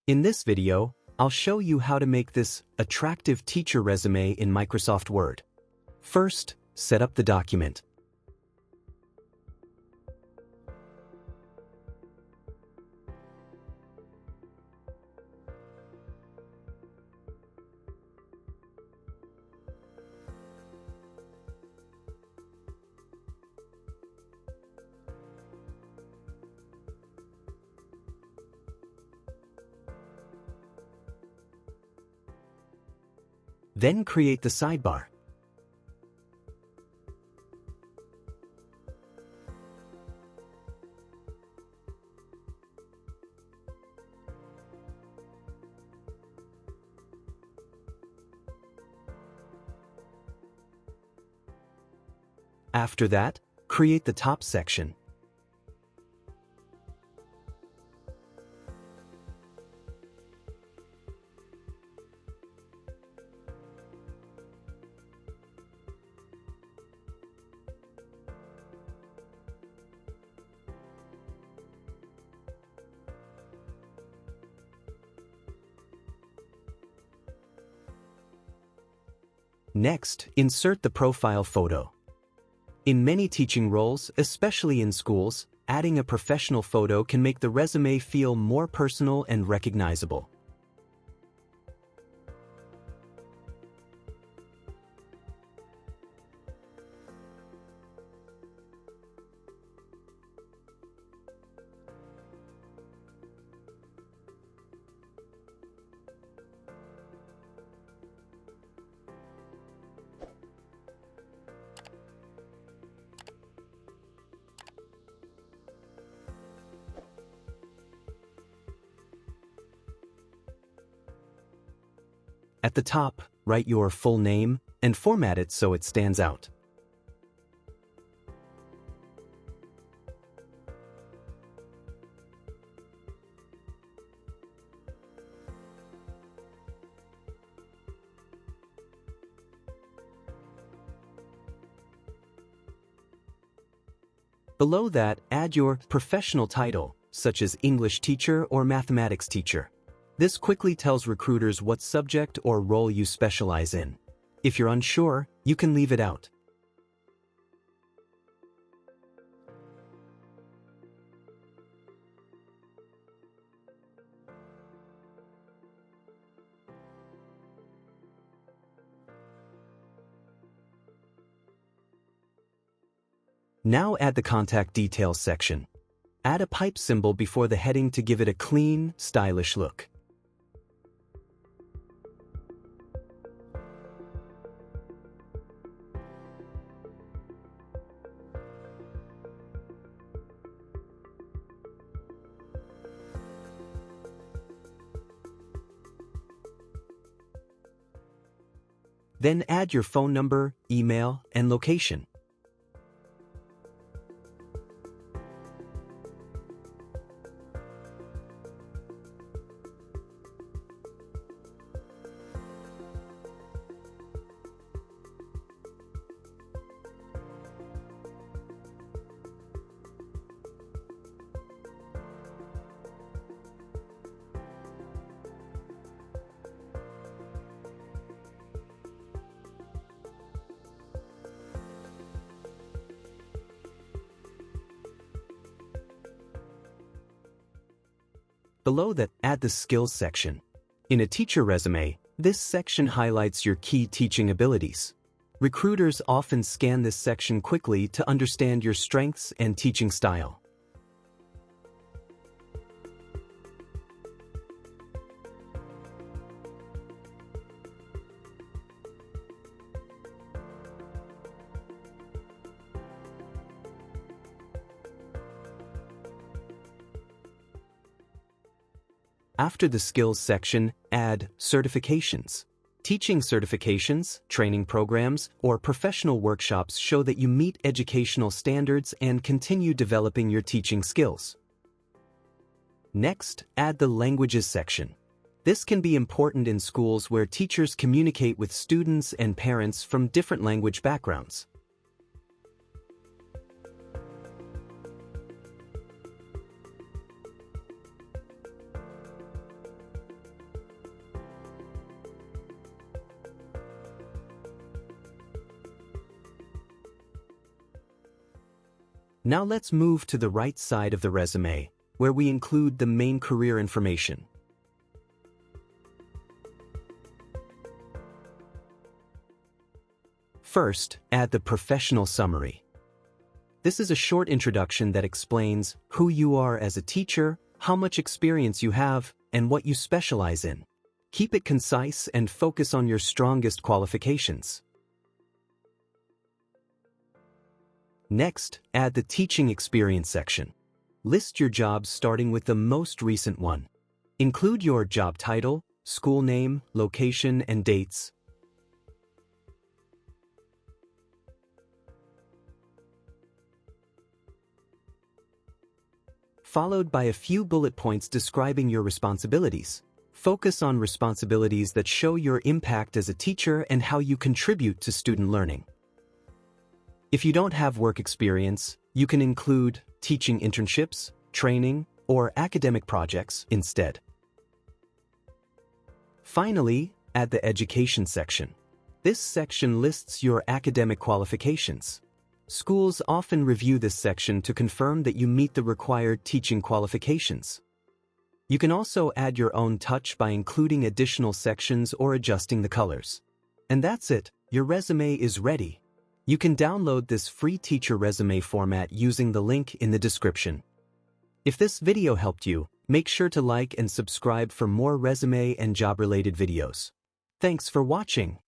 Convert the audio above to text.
In this video, I'll show you how to make this attractive teacher resume in Microsoft Word. First, set up the document. Then create the sidebar. After that, create the top section. Next, insert the profile photo. In many teaching roles, especially in schools, adding a professional photo can make the resume feel more personal and recognizable. At the top, write your full name and format it so it stands out. Below that, add your professional title, such as English teacher or mathematics teacher. This quickly tells recruiters what subject or role you specialize in. If you're unsure, you can leave it out. Now add the contact details section. Add a pipe symbol before the heading to give it a clean, stylish look. Then add your phone number, email, and location. Below that, add the skills section. In a teacher resume, this section highlights your key teaching abilities. Recruiters often scan this section quickly to understand your strengths and teaching style. After the skills section, add certifications. Teaching certifications, training programs, or professional workshops show that you meet educational standards and continue developing your teaching skills. Next, add the languages section. This can be important in schools where teachers communicate with students and parents from different language backgrounds. Now let's move to the right side of the resume, where we include the main career information. First, add the professional summary. This is a short introduction that explains who you are as a teacher, how much experience you have, and what you specialize in. Keep it concise and focus on your strongest qualifications. Next, add the teaching experience section. List your jobs starting with the most recent one. Include your job title, school name, location, and dates. Followed by a few bullet points describing your responsibilities. Focus on responsibilities that show your impact as a teacher and how you contribute to student learning. If you don't have work experience, you can include teaching internships, training, or academic projects instead. Finally, add the education section. This section lists your academic qualifications. Schools often review this section to confirm that you meet the required teaching qualifications. You can also add your own touch by including additional sections or adjusting the colors. And that's it, your resume is ready. You can download this free teacher resume format using the link in the description. If this video helped you, make sure to like and subscribe for more resume and job-related videos. Thanks for watching.